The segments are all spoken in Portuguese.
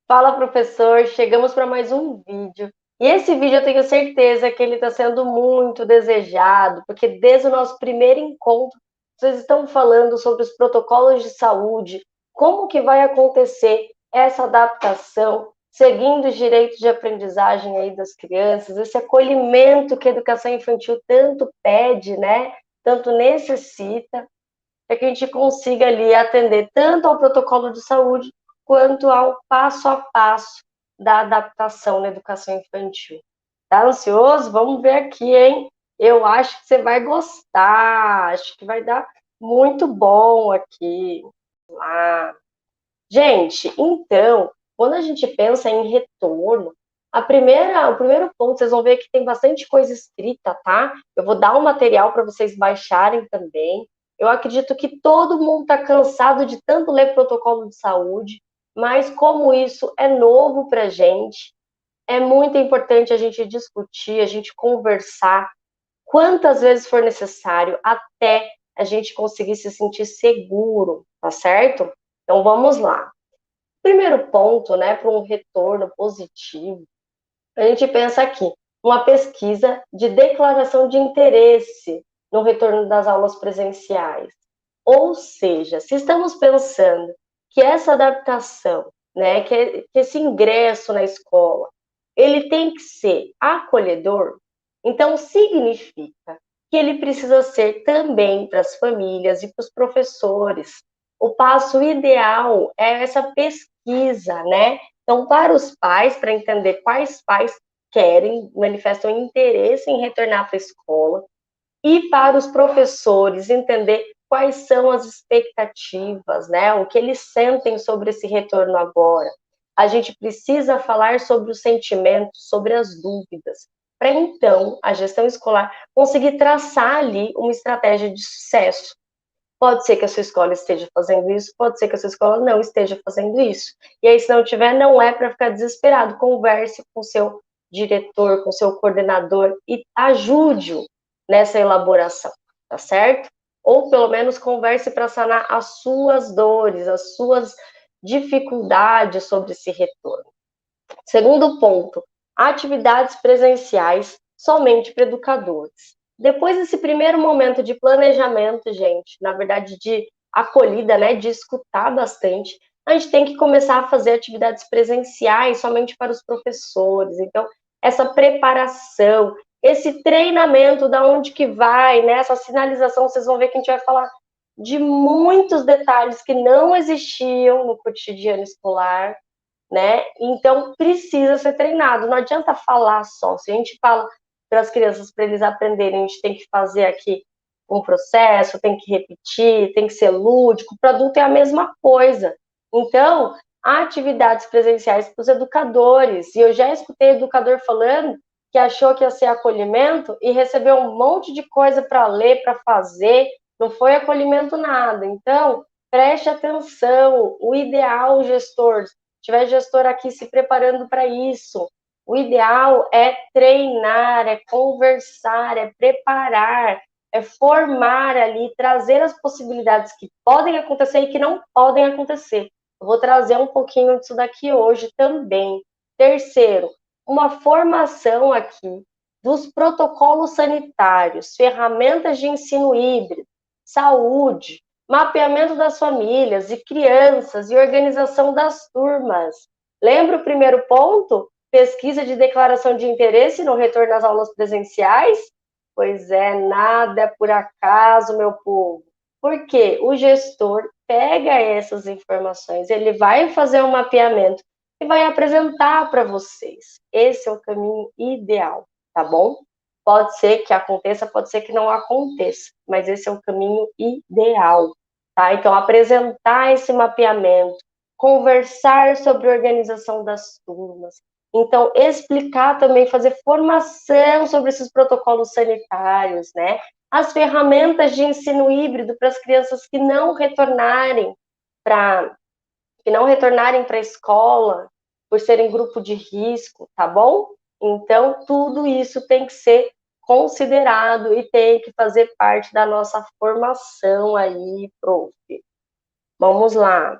Fala, professor. Chegamos para mais um vídeo. E esse vídeo eu tenho certeza que ele está sendo muito desejado, porque desde o nosso primeiro encontro, vocês estão falando sobre os protocolos de saúde, como que vai acontecer essa adaptação, seguindo os direitos de aprendizagem aí das crianças, esse acolhimento que a educação infantil tanto pede, né? Tanto necessita para que a gente consiga ali atender tanto ao protocolo de saúde quanto ao passo a passo da adaptação na educação infantil. Tá ansioso? Vamos ver aqui, hein? Eu acho que você vai gostar, acho que vai dar muito bom aqui. Lá. Gente, então, quando a gente pensa em retorno, o primeiro ponto, vocês vão ver que tem bastante coisa escrita, tá? Eu vou dar um material para vocês baixarem também. Eu acredito que todo mundo está cansado de tanto ler protocolo de saúde, mas como isso é novo para a gente, é muito importante a gente discutir, a gente conversar quantas vezes for necessário até a gente conseguir se sentir seguro, tá certo? Então vamos lá. Primeiro ponto, né, para um retorno positivo, a gente pensa aqui, uma pesquisa de declaração de interesse no retorno das aulas presenciais. Ou seja, se estamos pensando que essa adaptação, né, que esse ingresso na escola, ele tem que ser acolhedor, então significa que ele precisa ser também para as famílias e para os professores. O passo ideal é essa pesquisa, né? Então, para os pais, para entender quais pais querem, manifestam interesse em retornar para a escola, e para os professores entender quais são as expectativas, né? O que eles sentem sobre esse retorno agora. A gente precisa falar sobre os sentimentos, sobre as dúvidas, para então a gestão escolar conseguir traçar ali uma estratégia de sucesso. Pode ser que a sua escola esteja fazendo isso, pode ser que a sua escola não esteja fazendo isso. E aí, se não tiver, não é para ficar desesperado. Converse com o seu diretor, com o seu coordenador e ajude-o nessa elaboração, tá certo? Ou pelo menos converse para sanar as suas dores, as suas dificuldades sobre esse retorno. Segundo ponto, atividades presenciais somente para educadores. Depois desse primeiro momento de planejamento, gente, na verdade de acolhida, né, de escutar bastante, a gente tem que começar a fazer atividades presenciais somente para os professores. Então, essa preparação, esse treinamento da onde que vai, né, essa sinalização, vocês vão ver que a gente vai falar de muitos detalhes que não existiam no cotidiano escolar, né? Então precisa ser treinado. Não adianta falar só. Se a gente fala para as crianças para eles aprenderem, a gente tem que fazer aqui um processo, tem que repetir, tem que ser lúdico. Para o adulto é a mesma coisa. Então, há atividades presenciais para os educadores. E eu já escutei educador falando que achou que ia ser acolhimento e recebeu um monte de coisa para ler, para fazer. Não foi acolhimento nada. Então, preste atenção. O ideal, gestor, tiver gestor aqui se preparando para isso. O ideal é treinar, é conversar, é preparar, é formar ali, trazer as possibilidades que podem acontecer e que não podem acontecer. Eu vou trazer um pouquinho disso daqui hoje também. Terceiro, uma formação aqui dos protocolos sanitários, ferramentas de ensino híbrido, saúde, mapeamento das famílias e crianças e organização das turmas. Lembra o primeiro ponto? Pesquisa de declaração de interesse no retorno às aulas presenciais? Pois é, nada é por acaso, meu povo. Porque o gestor pega essas informações, ele vai fazer um mapeamento e vai apresentar para vocês. Esse é o caminho ideal, tá bom? Pode ser que aconteça, pode ser que não aconteça, mas esse é o caminho ideal, tá? Então, apresentar esse mapeamento, conversar sobre a organização das turmas, então, explicar também, fazer formação sobre esses protocolos sanitários, né? As ferramentas de ensino híbrido para as crianças para que não retornarem para a escola por serem grupo de risco, tá bom? Então, tudo isso tem que ser considerado e tem que fazer parte da nossa formação aí, prof. Vamos lá.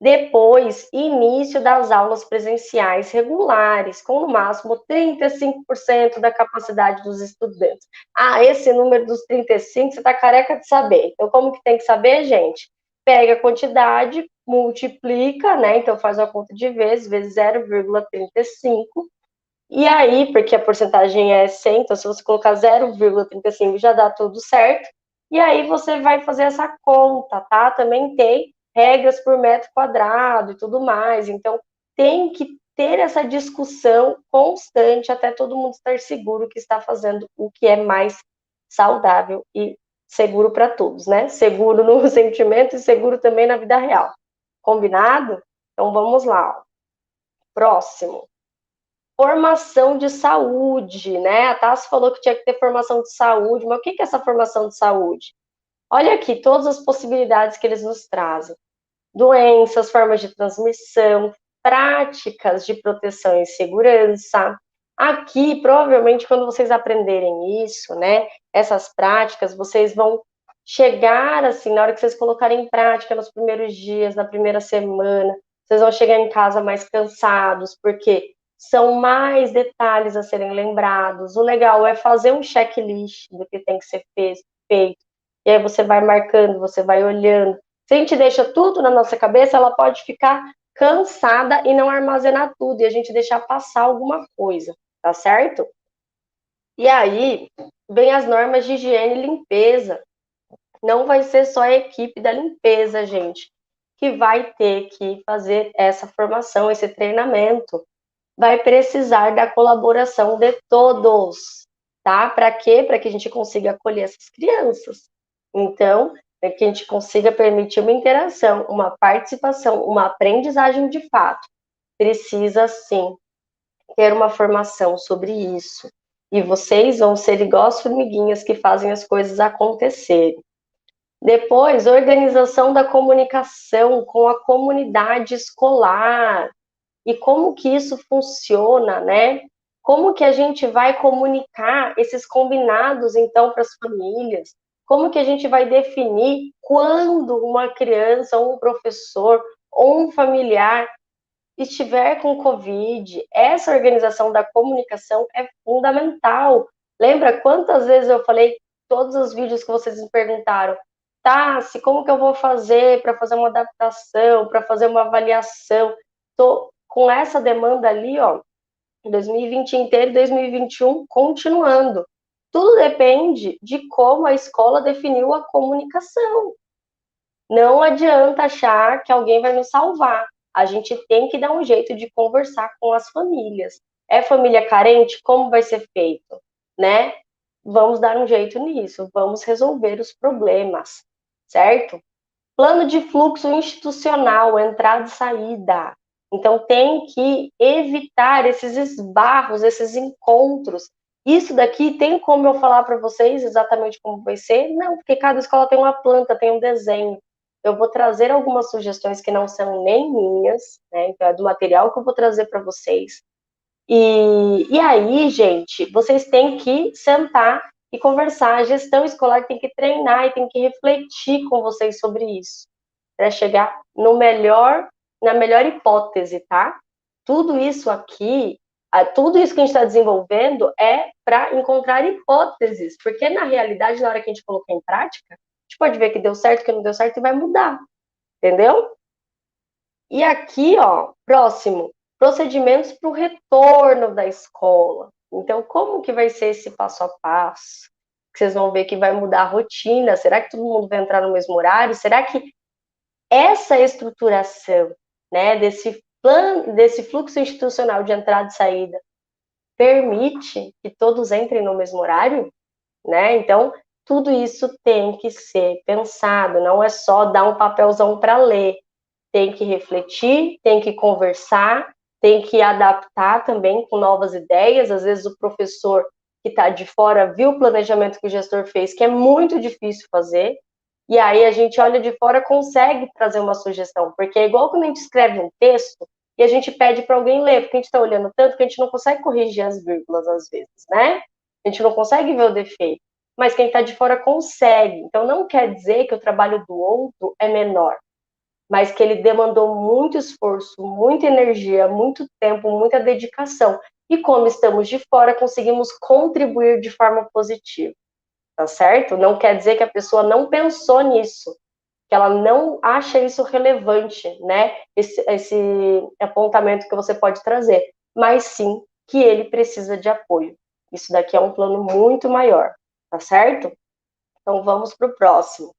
Depois, início das aulas presenciais regulares, com no máximo 35% da capacidade dos estudantes. Ah, esse número dos 35, você está careca de saber. Então, como que tem que saber, gente? Pega a quantidade, multiplica, né? Então, faz uma conta de vezes 0,35. E aí, porque a porcentagem é 100, então se você colocar 0,35 já dá tudo certo. E aí você vai fazer essa conta, tá? Também tem regras por metro quadrado e tudo mais. Então, tem que ter essa discussão constante até todo mundo estar seguro que está fazendo o que é mais saudável e seguro para todos, né? Seguro no sentimento e seguro também na vida real. Combinado? Então vamos lá. Ó. Próximo. Formação de saúde, né? A Tassi falou que tinha que ter formação de saúde, mas o que é essa formação de saúde? Olha aqui todas as possibilidades que eles nos trazem: doenças, formas de transmissão, práticas de proteção e segurança. Aqui, provavelmente, quando vocês aprenderem isso, né? Essas práticas, vocês vão chegar assim, na hora que vocês colocarem em prática nos primeiros dias, na primeira semana, vocês vão chegar em casa mais cansados, porque são mais detalhes a serem lembrados. O legal é fazer um checklist do que tem que ser feito. E aí você vai marcando, você vai olhando. Se a gente deixa tudo na nossa cabeça, ela pode ficar cansada e não armazenar tudo, e a gente deixar passar alguma coisa, tá certo? E aí, vem as normas de higiene e limpeza. Não vai ser só a equipe da limpeza, gente, que vai ter que fazer essa formação, esse treinamento. Vai precisar da colaboração de todos, tá? Para quê? Para que a gente consiga acolher essas crianças. Então, para que a gente consiga permitir uma interação, uma participação, uma aprendizagem de fato, precisa sim ter uma formação sobre isso. E vocês vão ser igual as formiguinhas que fazem as coisas acontecerem. Depois, organização da comunicação com a comunidade escolar. E como que isso funciona, né? Como que a gente vai comunicar esses combinados, então, para as famílias? Como que a gente vai definir quando uma criança, ou um professor, ou um familiar estiver com Covid? Essa organização da comunicação é fundamental. Lembra quantas vezes eu falei, todos os vídeos que vocês me perguntaram, Tassi, como que eu vou fazer para fazer uma adaptação, para fazer uma avaliação? Tô com essa demanda ali, ó, 2020 inteiro e 2021 continuando. Tudo depende de como a escola definiu a comunicação. Não adianta achar que alguém vai nos salvar. A gente tem que dar um jeito de conversar com as famílias. É família carente? Como vai ser feito? Né? Vamos dar um jeito nisso, vamos resolver os problemas, certo? Plano de fluxo institucional, entrada e saída. Então, tem que evitar esses esbarros, esses encontros. Isso daqui tem como eu falar para vocês exatamente como vai ser? Não, porque cada escola tem uma planta, tem um desenho. Eu vou trazer algumas sugestões que não são nem minhas, né? Então, é do material que eu vou trazer para vocês. E aí, gente, vocês têm que sentar e conversar. A gestão escolar tem que treinar e tem que refletir com vocês sobre isso para chegar no melhor, na melhor hipótese, tá? Tudo isso aqui, tudo isso que a gente está desenvolvendo é para encontrar hipóteses, porque na realidade, na hora que a gente colocar em prática, a gente pode ver que deu certo, que não deu certo e vai mudar, entendeu? E aqui, ó, próximo, procedimentos para o retorno da escola. Então, como que vai ser esse passo a passo? Vocês vão ver que vai mudar a rotina. Será que todo mundo vai entrar no mesmo horário? Será que essa estruturação, né, desse plano, desse fluxo institucional de entrada e saída, permite que todos entrem no mesmo horário, né? Então, tudo isso tem que ser pensado, não é só dar um papelzão para ler. Tem que refletir, tem que conversar, tem que adaptar também com novas ideias. Às vezes o professor que está de fora viu o planejamento que o gestor fez, que é muito difícil fazer, e aí a gente olha de fora, consegue trazer uma sugestão, porque é igual quando a gente escreve um texto e a gente pede para alguém ler, porque a gente está olhando tanto que a gente não consegue corrigir as vírgulas às vezes, né? A gente não consegue ver o defeito, mas quem está de fora consegue. Então não quer dizer que o trabalho do outro é menor. mas que ele demandou muito esforço, muita energia, muito tempo, muita dedicação. E como estamos de fora, conseguimos contribuir de forma positiva, tá certo? Não quer dizer que a pessoa não pensou nisso, que ela não acha isso relevante, né? Esse apontamento que você pode trazer, mas sim que ele precisa de apoio. Isso daqui é um plano muito maior, tá certo? Então vamos para o próximo.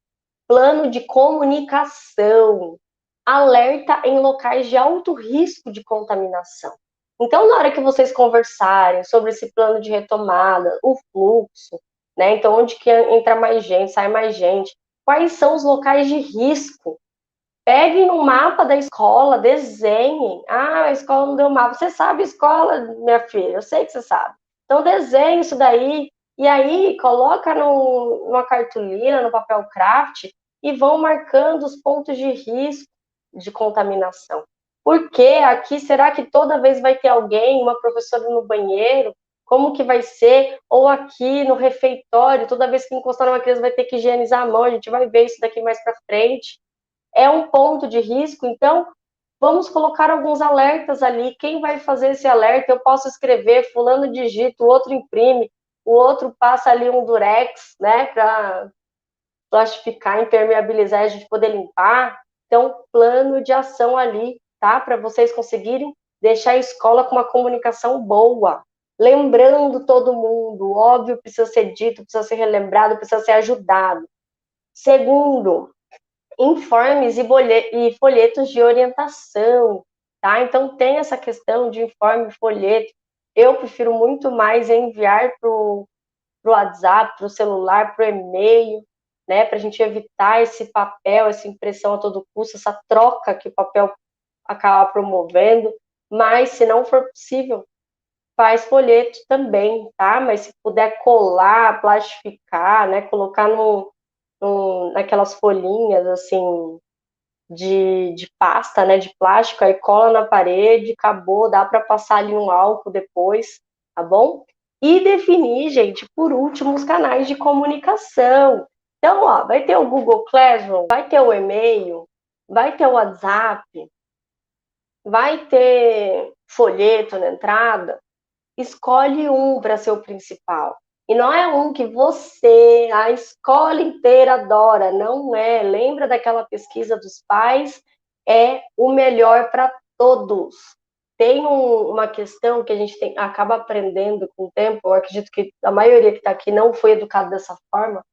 Plano de comunicação. Alerta em locais de alto risco de contaminação. Então, na hora que vocês conversarem sobre esse plano de retomada, o fluxo, né? Então, onde que entra mais gente, sai mais gente, quais são os locais de risco? Peguem no mapa da escola, desenhem. Ah, a escola não deu mapa. Você sabe escola, minha filha? Eu sei que você sabe. Então, desenhe isso daí. E aí, coloca numa cartolina, no papel craft, e vão marcando os pontos de risco de contaminação. Porque aqui, será que toda vez vai ter alguém, uma professora no banheiro? Como que vai ser? Ou aqui no refeitório, toda vez que encostar numa criança vai ter que higienizar a mão. A gente vai ver isso daqui mais para frente. É um ponto de risco, então vamos colocar alguns alertas ali. Quem vai fazer esse alerta? Eu posso escrever, fulano digita, o outro imprime, o outro passa ali um durex, né, para plastificar, impermeabilizar e a gente poder limpar. Então, plano de ação ali, tá? Para vocês conseguirem deixar a escola com uma comunicação boa. Lembrando todo mundo, óbvio, precisa ser dito, precisa ser relembrado, precisa ser ajudado. Segundo, informes e folhetos de orientação, tá? Então tem essa questão de informe e folheto. Eu prefiro muito mais enviar para o WhatsApp, para o celular, para o e-mail, né? Para a gente evitar esse papel, essa impressão a todo custo, essa troca que o papel acaba promovendo. Mas se não for possível, faz folheto também, tá? Mas se puder colar, plastificar, né? Colocar naquelas folhinhas assim de pasta, né, de plástico, aí cola na parede, acabou, dá para passar ali um álcool depois, tá bom? E definir, gente, por último, os canais de comunicação. Então, ó, vai ter o Google Classroom, vai ter o e-mail, vai ter o WhatsApp, vai ter folheto na entrada, escolhe um para ser o principal. E não é um que você, a escola inteira adora, não é. Lembra daquela pesquisa dos pais? É o melhor para todos. Tem uma questão que a gente acaba aprendendo com o tempo, eu acredito que a maioria que está aqui não foi educada dessa forma,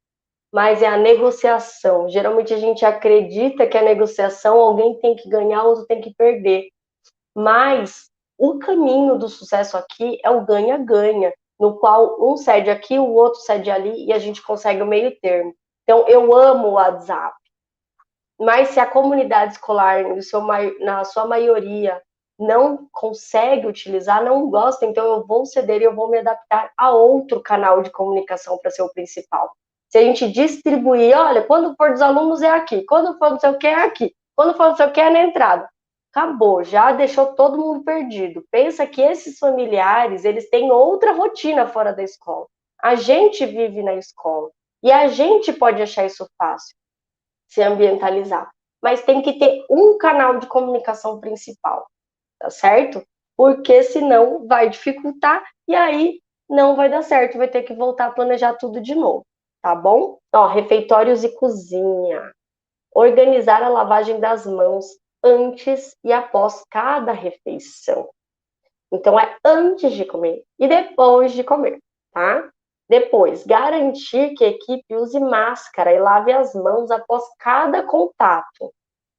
mas é a negociação. Geralmente a gente acredita que a negociação alguém tem que ganhar, outro tem que perder. Mas o caminho do sucesso aqui é o ganha-ganha, no qual um cede aqui, o outro cede ali e a gente consegue o meio termo. Então, eu amo o WhatsApp, mas se a comunidade escolar, na sua maioria, não consegue utilizar, não gosta, então eu vou ceder e eu vou me adaptar a outro canal de comunicação para ser o principal. Se a gente distribuir, olha, quando for dos alunos é aqui, quando for não sei o que é aqui, quando for não sei o que é na entrada. Acabou, já deixou todo mundo perdido. Pensa que esses familiares, eles têm outra rotina fora da escola. A gente vive na escola e a gente pode achar isso fácil, se ambientalizar. Mas tem que ter um canal de comunicação principal, tá certo? Porque senão vai dificultar e aí não vai dar certo, vai ter que voltar a planejar tudo de novo, tá bom? Ó, refeitórios e cozinha. Organizar a lavagem das mãos antes e após cada refeição. Então, é antes de comer e depois de comer, tá? Depois, garantir que a equipe use máscara e lave as mãos após cada contato,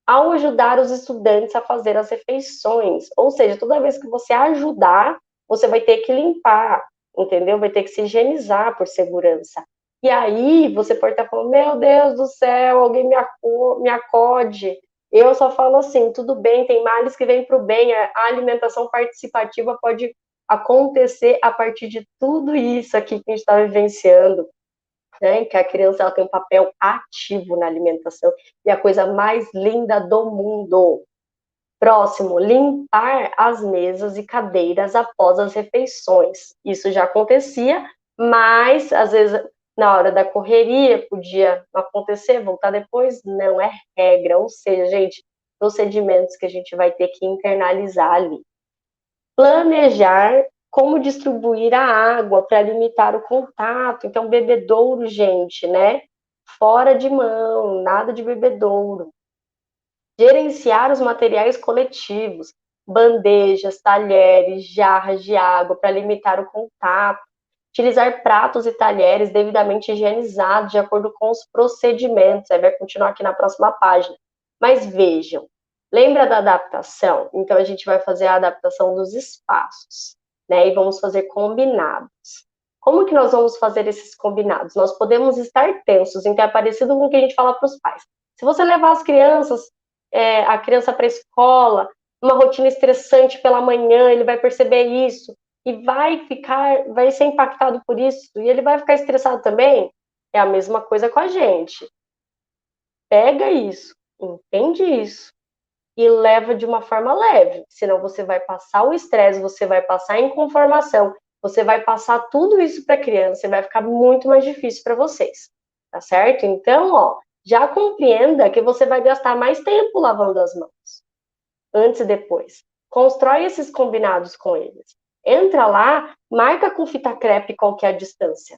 ao ajudar os estudantes a fazer as refeições. Ou seja, toda vez que você ajudar, você vai ter que limpar, entendeu? Vai ter que se higienizar por segurança. E aí você pode estar falando, meu Deus do céu, alguém me acode. Eu só falo assim, tudo bem, tem males que vêm para o bem, a alimentação participativa pode acontecer a partir de tudo isso aqui que a gente está vivenciando, né? Que a criança ela tem um papel ativo na alimentação e a coisa mais linda do mundo. Próximo, limpar as mesas e cadeiras após as refeições. Isso já acontecia, mas às vezes na hora da correria podia acontecer, voltar depois, não é regra. Ou seja, gente, procedimentos que a gente vai ter que internalizar ali. Planejar como distribuir a água para limitar o contato. Então, bebedouro, gente, né? Fora de mão, nada de bebedouro. Gerenciar os materiais coletivos, bandejas, talheres, jarras de água para limitar o contato. Utilizar pratos e talheres devidamente higienizados de acordo com os procedimentos. Aí vai continuar aqui na próxima página. Mas vejam, lembra da adaptação? Então a gente vai fazer a adaptação dos espaços, né? E vamos fazer combinados. Como que nós vamos fazer esses combinados? Nós podemos estar tensos, então é parecido com o que a gente fala para os pais. Se você levar as crianças, a criança para a escola, uma rotina estressante pela manhã, ele vai perceber isso e vai ser impactado por isso, e ele vai ficar estressado também. É a mesma coisa com a gente. Pega isso, entende isso e leva de uma forma leve, senão você vai passar o estresse, você vai passar a inconformação, você vai passar tudo isso para a criança e vai ficar muito mais difícil para vocês, tá certo? Então, ó, já compreenda que você vai gastar mais tempo lavando as mãos, antes e depois. Constrói esses combinados com eles. Entra lá, marca com fita crepe qual que é a distância.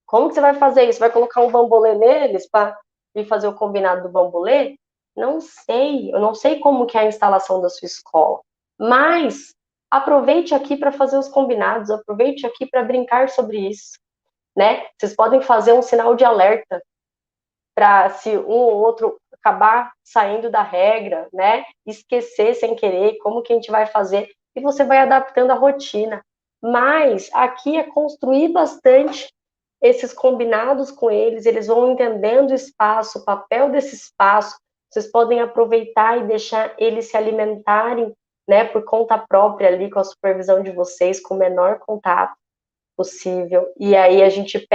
Como que você vai fazer isso? Vai colocar um bambolê neles para ir fazer o combinado do bambolê? Não sei, eu não sei como que é a instalação da sua escola, mas aproveite aqui para fazer os combinados, aproveite aqui para brincar sobre isso, né? Vocês podem fazer um sinal de alerta para se um ou outro acabar saindo da regra, né? Esquecer sem querer, como que a gente vai fazer? E você vai adaptando a rotina. Mas aqui é construir bastante esses combinados com eles, eles vão entendendo o espaço, o papel desse espaço, vocês podem aproveitar e deixar eles se alimentarem, né, por conta própria ali, com a supervisão de vocês, com o menor contato possível, e aí a gente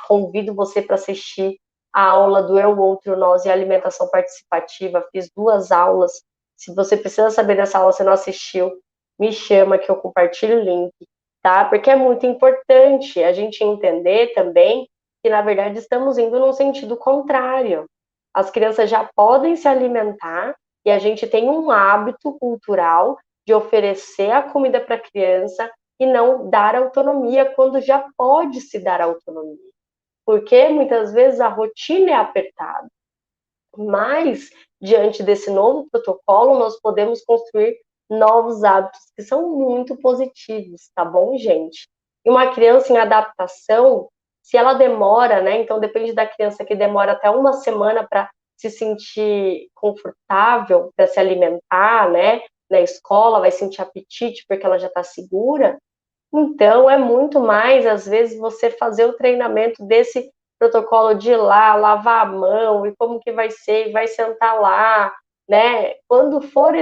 convido você para assistir a aula do Eu, Outro, Nós e Alimentação Participativa, fiz 2 aulas, se você precisa saber dessa aula, você não assistiu, me chama que eu compartilho o link, tá? Porque é muito importante a gente entender também que, na verdade, estamos indo num sentido contrário. As crianças já podem se alimentar e a gente tem um hábito cultural de oferecer a comida para a criança e não dar autonomia quando já pode se dar autonomia. Porque muitas vezes a rotina é apertada. Mas, diante desse novo protocolo, nós podemos construir novos hábitos que são muito positivos, tá bom, gente? E uma criança em adaptação, se ela demora, né? Então depende da criança que demora até uma semana para se sentir confortável, para se alimentar, né? Na escola, vai sentir apetite porque ela já está segura. Então, é muito mais, às vezes, você fazer o treinamento desse protocolo de ir lá, lavar a mão, e como que vai ser, e vai sentar lá, né? Quando for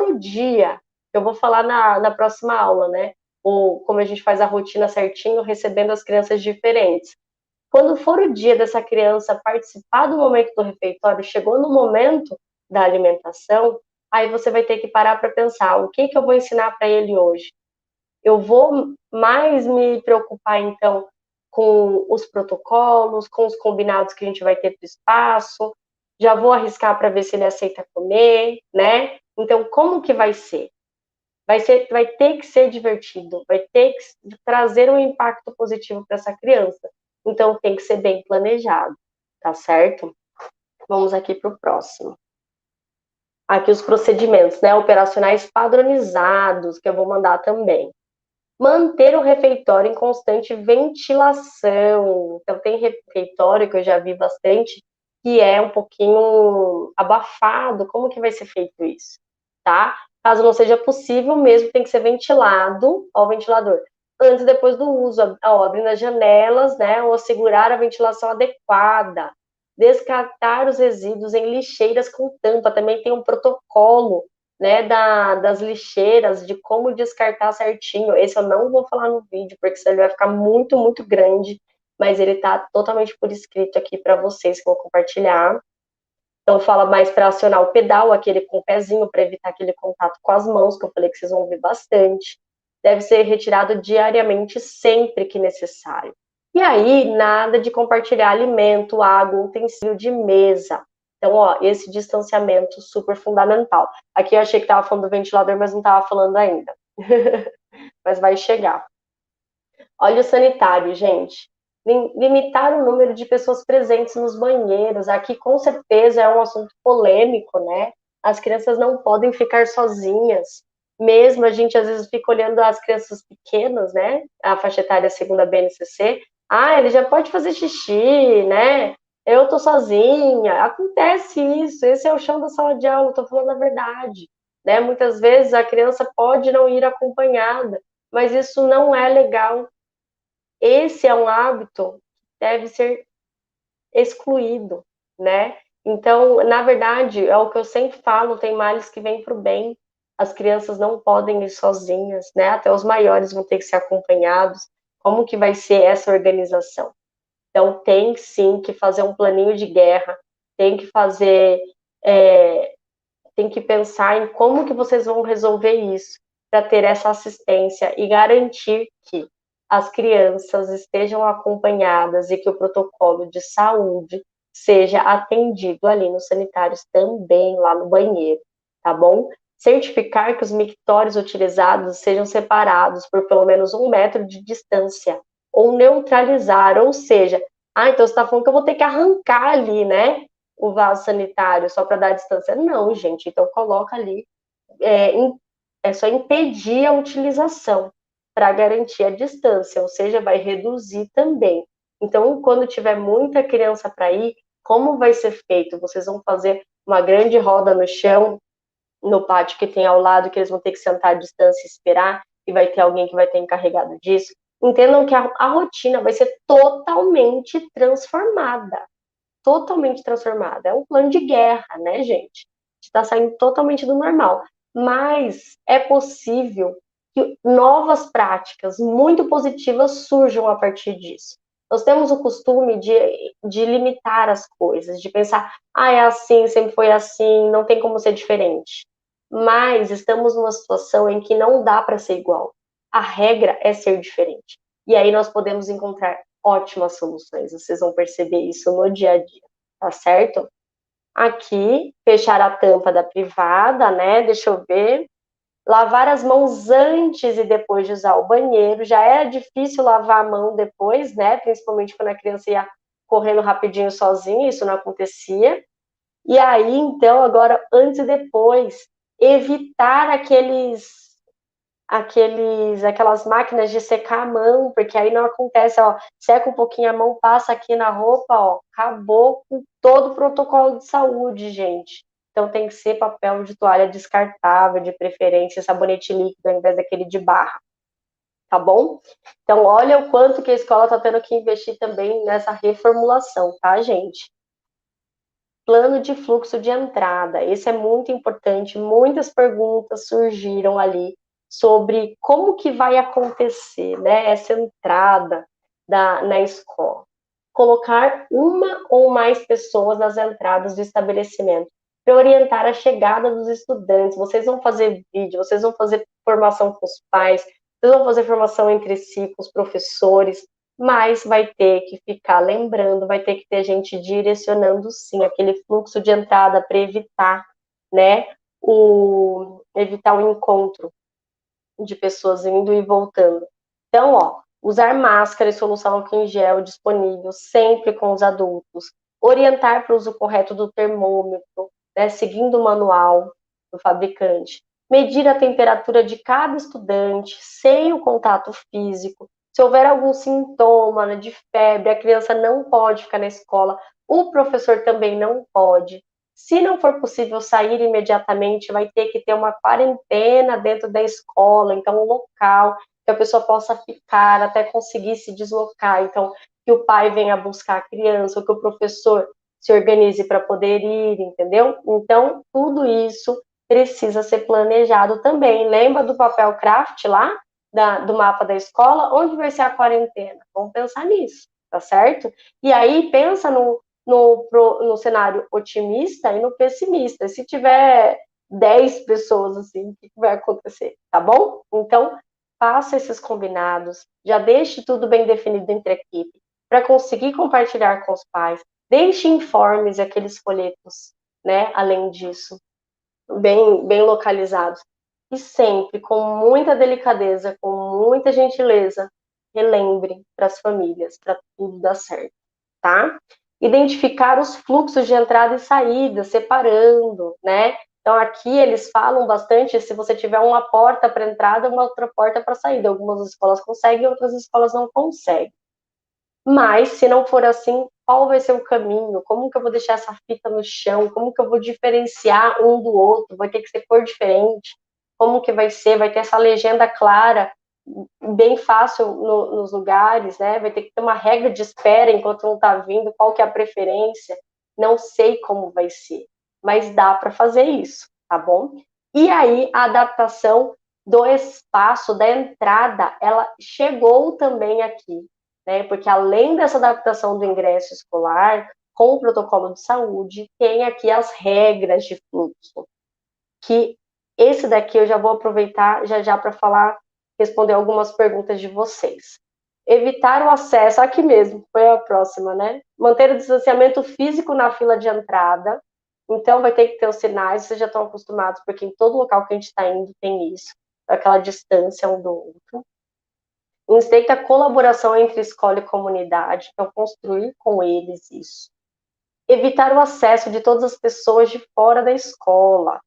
o dia, eu vou falar na próxima aula, né? Ou como a gente faz a rotina certinho, recebendo as crianças diferentes. Quando for o dia dessa criança participar do momento do refeitório, chegou no momento da alimentação, aí você vai ter que parar para pensar, o que eu vou ensinar para ele hoje? Eu vou mais me preocupar, então, com os protocolos, com os combinados que a gente vai ter para o espaço, já vou arriscar para ver se ele aceita comer, né? Então, como que vai ser? Vai ter que ser divertido, vai ter que trazer um impacto positivo para essa criança. Então, tem que ser bem planejado, tá certo? Vamos aqui para o próximo. Aqui os procedimentos, né, operacionais padronizados, que eu vou mandar também. Manter o refeitório em constante ventilação. Então, tem refeitório que eu já vi bastante, que é um pouquinho abafado. Como que vai ser feito isso? Tá? Caso não seja possível, mesmo tem que ser ventilado ao ventilador. Antes e depois do uso, abrindo as janelas, né? Ou segurar a ventilação adequada. Descartar os resíduos em lixeiras com tampa. Também tem um protocolo, né, das lixeiras, de como descartar certinho. Esse eu não vou falar no vídeo, porque senão ele vai ficar muito, muito grande, mas ele está totalmente por escrito aqui para vocês, que eu vou compartilhar. Então, fala mais para acionar o pedal, aquele com o pezinho, para evitar aquele contato com as mãos, que eu falei que vocês vão ver bastante. Deve ser retirado diariamente, sempre que necessário. E aí, nada de compartilhar alimento, água, utensílio de mesa. Então, ó, esse distanciamento super fundamental. Aqui eu achei que estava falando do ventilador, mas não estava falando ainda. Mas vai chegar. Olha o sanitário, gente. Limitar o número de pessoas presentes nos banheiros. Aqui, com certeza, é um assunto polêmico, né? As crianças não podem ficar sozinhas. Mesmo a gente, às vezes, fica olhando as crianças pequenas, né? A faixa etária segundo a BNCC. Ah, ele já pode fazer xixi, né? Eu tô sozinha. Acontece isso. Esse é o chão da sala de aula. Tô falando a verdade, né? Muitas vezes a criança pode não ir acompanhada, mas isso não é legal. Esse é um hábito que deve ser excluído, né? Então, na verdade, é o que eu sempre falo, tem males que vêm para o bem. As crianças não podem ir sozinhas, né? Até os maiores vão ter que ser acompanhados. Como que vai ser essa organização? Então, tem sim que fazer um planinho de guerra, tem que fazer, tem que pensar em como que vocês vão resolver isso para ter essa assistência e garantir que as crianças estejam acompanhadas e que o protocolo de saúde seja atendido ali nos sanitários também, lá no banheiro, tá bom? Certificar que os mictórios utilizados sejam separados por pelo menos 1 metro de distância, ou neutralizar, ou seja, então você está falando que eu vou ter que arrancar ali, né, o vaso sanitário só para dar distância. Não, gente, então coloca ali, é só impedir a utilização para garantir a distância, ou seja, vai reduzir também. Então, quando tiver muita criança para ir, como vai ser feito? Vocês vão fazer uma grande roda no chão, no pátio que tem ao lado, que eles vão ter que sentar à distância e esperar, e vai ter alguém que vai ter encarregado disso. Entendam que a rotina vai ser totalmente transformada. Totalmente transformada. É um plano de guerra, né, gente? Está saindo totalmente do normal. Mas é possível que novas práticas muito positivas surjam a partir disso. Nós temos o costume de limitar as coisas, de pensar, é assim, sempre foi assim, não tem como ser diferente. Mas estamos numa situação em que não dá para ser igual. A regra é ser diferente. E aí nós podemos encontrar ótimas soluções. Vocês vão perceber isso no dia a dia, tá certo? Aqui, fechar a tampa da privada, né? Deixa eu ver. Lavar as mãos antes e depois de usar o banheiro. Já era difícil lavar a mão depois, né? Principalmente quando a criança ia correndo rapidinho sozinha, isso não acontecia. E aí, então, agora, antes e depois, evitar aquelas máquinas de secar a mão, porque aí não acontece, ó, seca um pouquinho a mão, passa aqui na roupa, ó, acabou com todo o protocolo de saúde, gente. Então tem que ser papel de toalha descartável, de preferência, sabonete líquido ao invés daquele de barra, tá bom? Então olha o quanto que a escola tá tendo que investir também nessa reformulação, tá, gente? Plano de fluxo de entrada, esse é muito importante, muitas perguntas surgiram ali sobre como que vai acontecer, né, essa entrada na escola. Colocar uma ou mais pessoas nas entradas do estabelecimento para orientar a chegada dos estudantes. Vocês vão fazer vídeo, vocês vão fazer formação com os pais, vocês vão fazer formação entre si, com os professores, mas vai ter que ficar lembrando, vai ter que ter gente direcionando sim aquele fluxo de entrada para evitar, né, evitar o encontro de pessoas indo e voltando. Então, ó, usar máscara e solução álcool em gel disponível sempre com os adultos, orientar para o uso correto do termômetro, né, seguindo o manual do fabricante, medir a temperatura de cada estudante sem o contato físico. Se houver algum sintoma, né, de febre, a criança não pode ficar na escola, o professor também não pode. Se não for possível sair imediatamente, vai ter que ter uma quarentena dentro da escola, então um local que a pessoa possa ficar até conseguir se deslocar. Então, que o pai venha buscar a criança, ou que o professor se organize para poder ir, entendeu? Então, tudo isso precisa ser planejado também. Lembra do papel craft lá, do mapa da escola? Onde vai ser a quarentena? Vamos pensar nisso, tá certo? E aí, pensa no cenário otimista e no pessimista. Se tiver 10 pessoas assim, o que vai acontecer? Tá bom? Então, faça esses combinados, já deixe tudo bem definido entre a equipe, para conseguir compartilhar com os pais, Deixe informes e aqueles folhetos, né? Além disso, bem localizados. E sempre, com muita delicadeza, com muita gentileza, relembre para as famílias, para tudo dar certo, tá? Identificar os fluxos de entrada e saída, separando, né? Então, aqui eles falam bastante se você tiver uma porta para entrada, uma outra porta para saída. Algumas escolas conseguem, outras escolas não conseguem. Mas, se não for assim, qual vai ser o caminho? Como que eu vou deixar essa fita no chão? Como que eu vou diferenciar um do outro? Vai ter que ser cor diferente? Como que vai ser? Vai ter essa legenda clara, bem fácil nos lugares, né? Vai ter que ter uma regra de espera enquanto um está vindo, qual que é a preferência? Não sei como vai ser, mas dá para fazer isso, tá bom? E aí, a adaptação do espaço, da entrada, ela chegou também aqui, né? Porque além dessa adaptação do ingresso escolar, com o protocolo de saúde, tem aqui as regras de fluxo, que esse daqui eu já vou aproveitar já para falar, responder algumas perguntas de vocês. Evitar o acesso, aqui mesmo, foi a próxima, né? Manter o distanciamento físico na fila de entrada, então vai ter que ter os sinais, vocês já estão acostumados, porque em todo local que a gente está indo tem isso, aquela distância um do outro. Estreita colaboração entre escola e comunidade, então construir com eles isso. Evitar o acesso de todas as pessoas de fora da escola.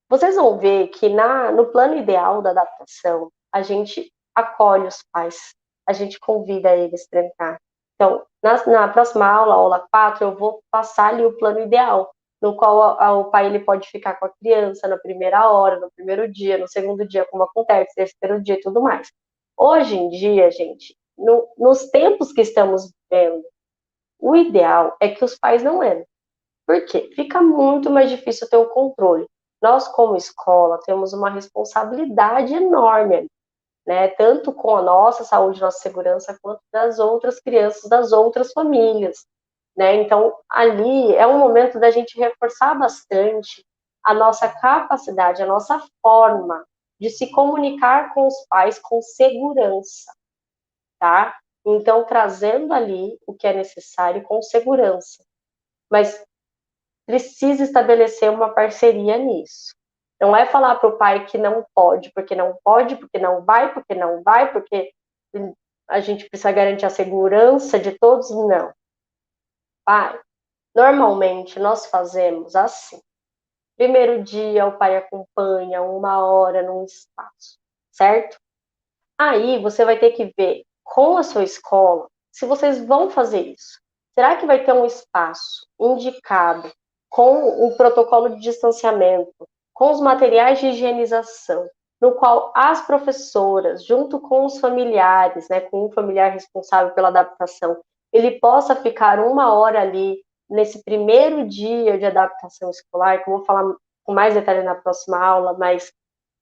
Vocês vão ver que no plano ideal da adaptação, a gente acolhe os pais, a gente convida eles para entrar. Então, na próxima aula, aula 4, eu vou passar ali o plano ideal, no qual o pai ele pode ficar com a criança na primeira hora, no primeiro dia, no segundo dia, como acontece, terceiro dia e tudo mais. Hoje em dia, gente, nos tempos que estamos vivendo, o ideal é que os pais não entrem. Por quê? Fica muito mais difícil ter o controle. Nós, como escola, temos uma responsabilidade enorme, né? Tanto com a nossa saúde, nossa segurança, quanto das outras crianças, das outras famílias, né? Então, ali é um momento da gente reforçar bastante a nossa capacidade, a nossa forma de se comunicar com os pais com segurança, tá? Então, trazendo ali o que é necessário com segurança. Mas precisa estabelecer uma parceria nisso. Não é falar para o pai que não pode, porque não pode, porque não vai, porque não vai, porque a gente precisa garantir a segurança de todos. Não. Pai, normalmente nós fazemos assim. Primeiro dia o pai acompanha 1 hora num espaço, certo? Aí você vai ter que ver com a sua escola se vocês vão fazer isso. Será que vai ter um espaço indicado com o protocolo de distanciamento, com os materiais de higienização, no qual as professoras, junto com os familiares, né, com um familiar responsável pela adaptação, ele possa ficar 1 hora ali nesse primeiro dia de adaptação escolar, que eu vou falar com mais detalhe na próxima aula, mas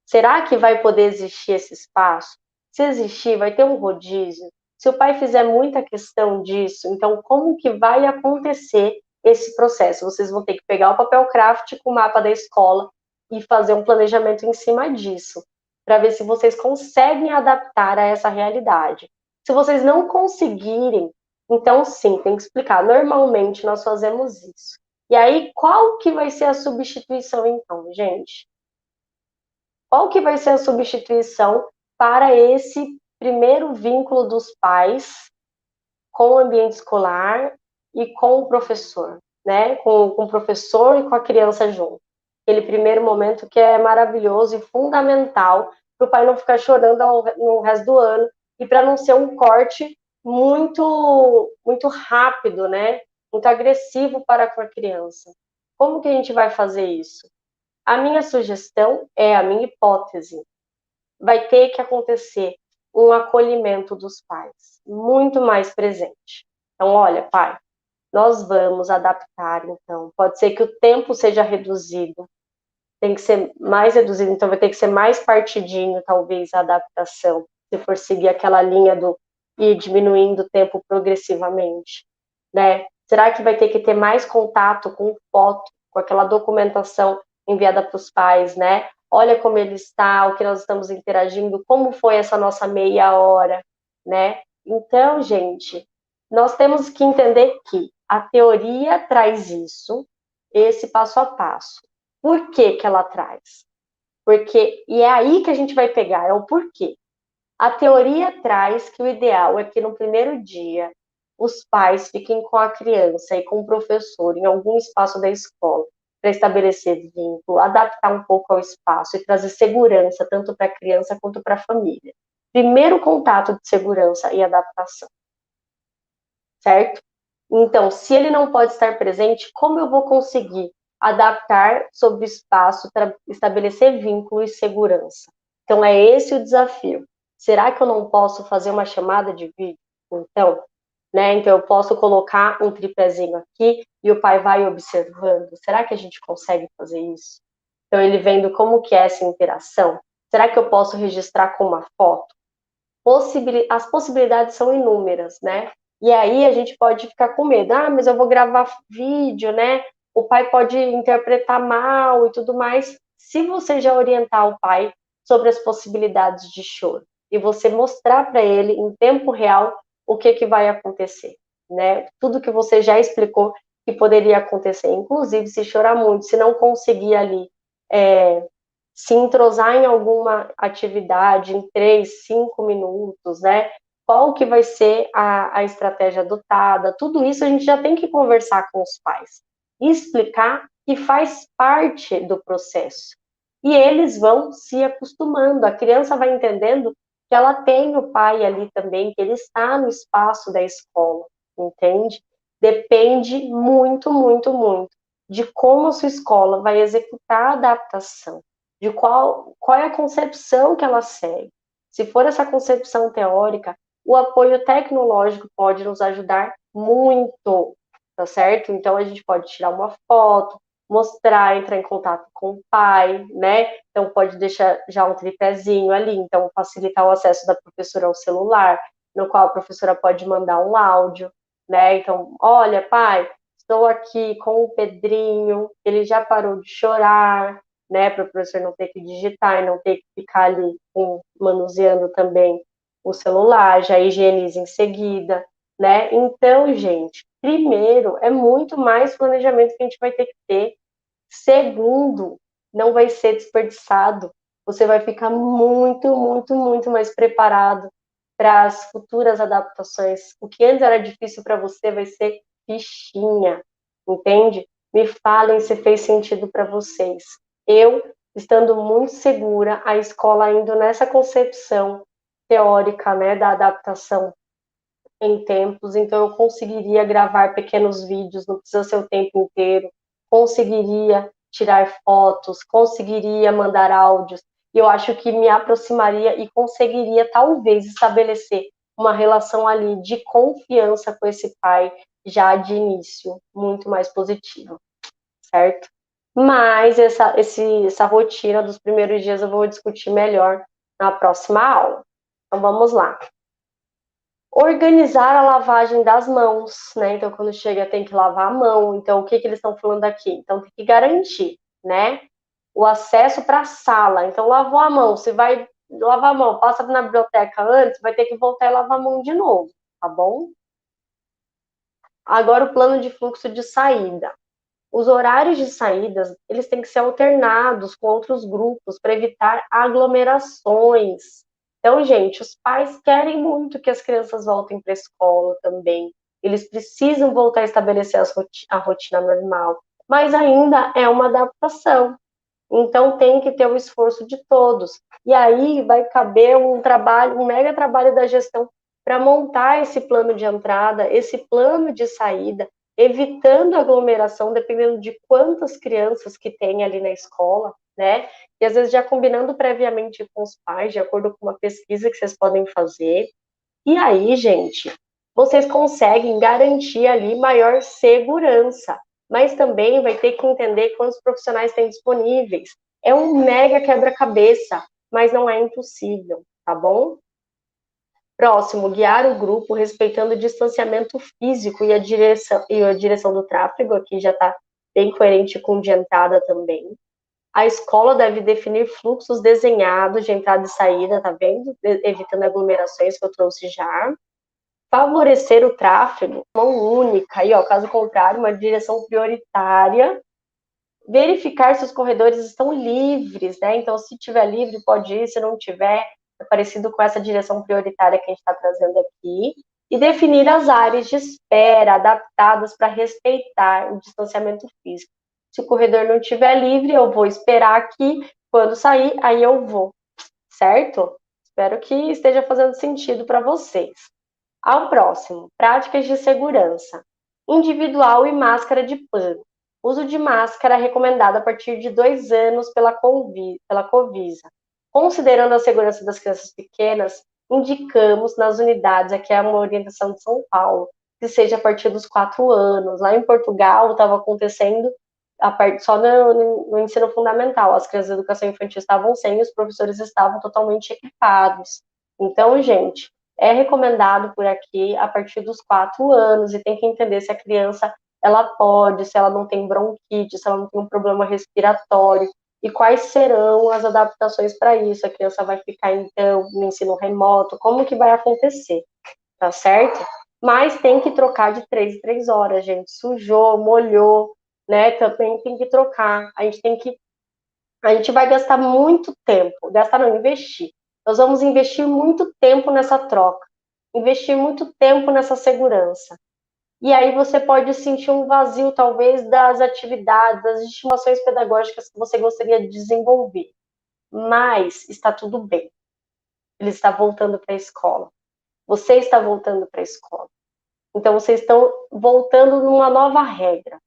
será que vai poder existir esse espaço? Se existir, vai ter um rodízio? Se o pai fizer muita questão disso, então como que vai acontecer esse processo? Vocês vão ter que pegar o papel craft com o mapa da escola e fazer um planejamento em cima disso, para ver se vocês conseguem adaptar a essa realidade. Se vocês não conseguirem, então sim, tem que explicar. Normalmente nós fazemos isso. E aí, qual que vai ser a substituição então, gente? Qual que vai ser a substituição para esse primeiro vínculo dos pais com o ambiente escolar e com o professor, né? Com o professor e com a criança junto. Aquele primeiro momento que é maravilhoso e fundamental para o pai não ficar chorando no resto do ano e para não ser um corte muito rápido, né? Muito agressivo para com a criança. Como que a gente vai fazer isso? A minha sugestão é a minha hipótese. Vai ter que acontecer um acolhimento dos pais, muito mais presente. Então, olha, pai, nós vamos adaptar, então. Pode ser que o tempo seja reduzido, tem que ser mais reduzido, então vai ter que ser mais partidinho, talvez, a adaptação, se for seguir aquela linha do ir diminuindo o tempo progressivamente, né? Será que vai ter que ter mais contato com foto, com aquela documentação enviada para os pais, né? Olha como ele está, o que nós estamos interagindo, como foi essa nossa meia hora, né? Então, gente, nós temos que entender que a teoria traz isso, esse passo a passo. Por que que ela traz? Porque, e é aí que a gente vai pegar, é o porquê. A teoria traz que o ideal é que no primeiro dia os pais fiquem com a criança e com o professor em algum espaço da escola para estabelecer vínculo, adaptar um pouco ao espaço e trazer segurança tanto para a criança quanto para a família. Primeiro contato de segurança e adaptação, certo? Então, se ele não pode estar presente, como eu vou conseguir adaptar sobre o espaço para estabelecer vínculo e segurança? Então, é esse o desafio. Será que eu não posso fazer uma chamada de vídeo? Então, né? Então, eu posso colocar um tripézinho aqui e o pai vai observando. Será que a gente consegue fazer isso? Então, ele vendo como que é essa interação. Será que eu posso registrar com uma foto? As possibilidades são inúmeras, né? E aí a gente pode ficar com medo. Ah, mas eu vou gravar vídeo, né? O pai pode interpretar mal e tudo mais. Se você já orientar o pai sobre as possibilidades de choro e você mostrar para ele em tempo real o que que vai acontecer, né? Tudo que você já explicou que poderia acontecer, inclusive se chorar muito, se não conseguir ali se entrosar em alguma atividade em 3, 5 minutos, né? Qual que vai ser a estratégia adotada? Tudo isso a gente já tem que conversar com os pais e explicar que faz parte do processo. E eles vão se acostumando, a criança vai entendendo que ela tem o pai ali também, que ele está no espaço da escola, entende? Depende muito, muito, muito de como a sua escola vai executar a adaptação, de qual é a concepção que ela segue. Se for essa concepção teórica, o apoio tecnológico pode nos ajudar muito, tá certo? Então a gente pode tirar uma foto, mostrar, entrar em contato com o pai, né? Então pode deixar já um tripézinho ali, então facilitar o acesso da professora ao celular, no qual a professora pode mandar um áudio, né? Então, olha, pai, estou aqui com o Pedrinho, ele já parou de chorar, né, para o professor não ter que digitar e não ter que ficar ali manuseando também o celular, já higieniza em seguida, né? Então, gente, primeiro, é muito mais planejamento que a gente vai ter que ter. Segundo, não vai ser desperdiçado. Você vai ficar muito, muito, muito mais preparado para as futuras adaptações. O que antes era difícil para você vai ser fichinha, entende? Me falem se fez sentido para vocês. Eu, estando muito segura, a escola indo nessa concepção teórica, né, da adaptação em tempos, então eu conseguiria gravar pequenos vídeos, não precisa ser o tempo inteiro, conseguiria tirar fotos, conseguiria mandar áudios, e eu acho que me aproximaria e conseguiria talvez estabelecer uma relação ali de confiança com esse pai já de início, muito mais positiva, certo? Mas essa rotina dos primeiros dias eu vou discutir melhor na próxima aula. Então vamos lá. Organizar a lavagem das mãos, né? Então, quando chega, tem que lavar a mão. Então, o que que eles estão falando aqui? Então, tem que garantir, né? O acesso para a sala. Então, lavou a mão, você vai lavar a mão, passa na biblioteca antes, vai ter que voltar e lavar a mão de novo, tá bom? Agora, o plano de fluxo de saída. Os horários de saídas, eles têm que ser alternados com outros grupos para evitar aglomerações. Então, gente, os pais querem muito que as crianças voltem para a escola também. Eles precisam voltar a estabelecer a rotina normal, mas ainda é uma adaptação. Então, tem que ter o esforço de todos. E aí vai caber um trabalho, um mega trabalho da gestão para montar esse plano de entrada, esse plano de saída, evitando aglomeração, dependendo de quantas crianças que tem ali na escola, né? E às vezes já combinando previamente com os pais, de acordo com uma pesquisa que vocês podem fazer. E aí, gente, vocês conseguem garantir ali maior segurança, mas também vai ter que entender quantos profissionais tem disponíveis. É um mega quebra-cabeça, mas não é impossível, tá bom? Próximo, guiar o grupo respeitando o distanciamento físico e a direção do tráfego, aqui já está bem coerente com o de entrada também. A escola deve definir fluxos desenhados de entrada e saída, tá vendo? Evitando aglomerações que eu trouxe já. favorecer o tráfego, mão única, aí, ó, caso contrário, uma direção prioritária, verificar se os corredores estão livres, né? Então, se tiver livre, pode ir, se não tiver, é parecido com essa direção prioritária que a gente está trazendo aqui, e definir as áreas de espera adaptadas para respeitar o distanciamento físico. Se o corredor não estiver livre, eu vou esperar aqui, quando sair, aí eu vou, certo? Espero que esteja fazendo sentido para vocês. Ao próximo, práticas de segurança. Individual e máscara de pano. Uso de máscara recomendado a partir de 2 anos pela Covisa. Considerando a segurança das crianças pequenas, indicamos nas unidades, aqui é uma orientação de São Paulo, que seja a partir dos 4 anos. Lá em Portugal estava acontecendo só no ensino fundamental. As crianças de educação infantil estavam sem e os professores estavam totalmente equipados. Então, gente, é recomendado por aqui a partir dos 4 anos e tem que entender se a criança ela pode, se ela não tem bronquite, se ela não tem um problema respiratório e quais serão as adaptações para isso. A criança vai ficar, então, no ensino remoto, como que vai acontecer, tá certo? Mas tem que trocar de 3 em 3 horas, gente. Sujou, molhou, né? Também tem que trocar. A gente vai gastar muito tempo, gastar não, investir. Nós vamos investir muito tempo nessa troca, investir muito tempo nessa segurança. E aí você pode sentir um vazio, talvez, das atividades, das estimações pedagógicas que você gostaria de desenvolver. Mas está tudo bem. Ele está voltando para a escola. Você está voltando para a escola. Então, vocês estão voltando numa nova regra.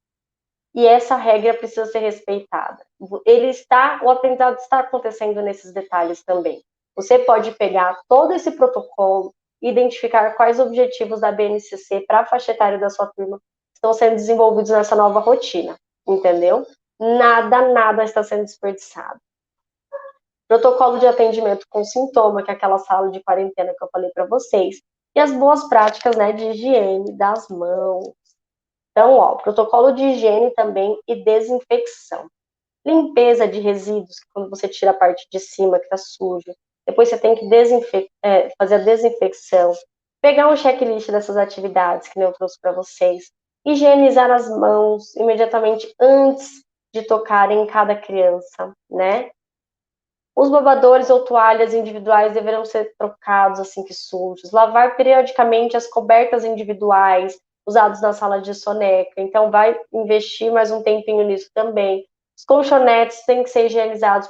E essa regra precisa ser respeitada. O aprendizado está acontecendo nesses detalhes também. Você pode pegar todo esse protocolo e identificar quais objetivos da BNCC para a faixa etária da sua turma estão sendo desenvolvidos nessa nova rotina, entendeu? Nada está sendo desperdiçado. Protocolo de atendimento com sintoma, que é aquela sala de quarentena que eu falei para vocês, e as boas práticas, né, de higiene das mãos. Então, ó, protocolo de higiene também e desinfecção. Limpeza de resíduos, quando você tira a parte de cima que está sujo. Depois você tem que fazer a desinfecção. Pegar um checklist dessas atividades que eu trouxe para vocês. Higienizar as mãos imediatamente antes de tocarem em cada criança, né? Os babadores ou toalhas individuais deverão ser trocados assim que sujos. Lavar periodicamente as cobertas individuais usadas na sala de soneca. Então, vai investir mais um tempinho nisso também. Os colchonetes têm que ser higienizados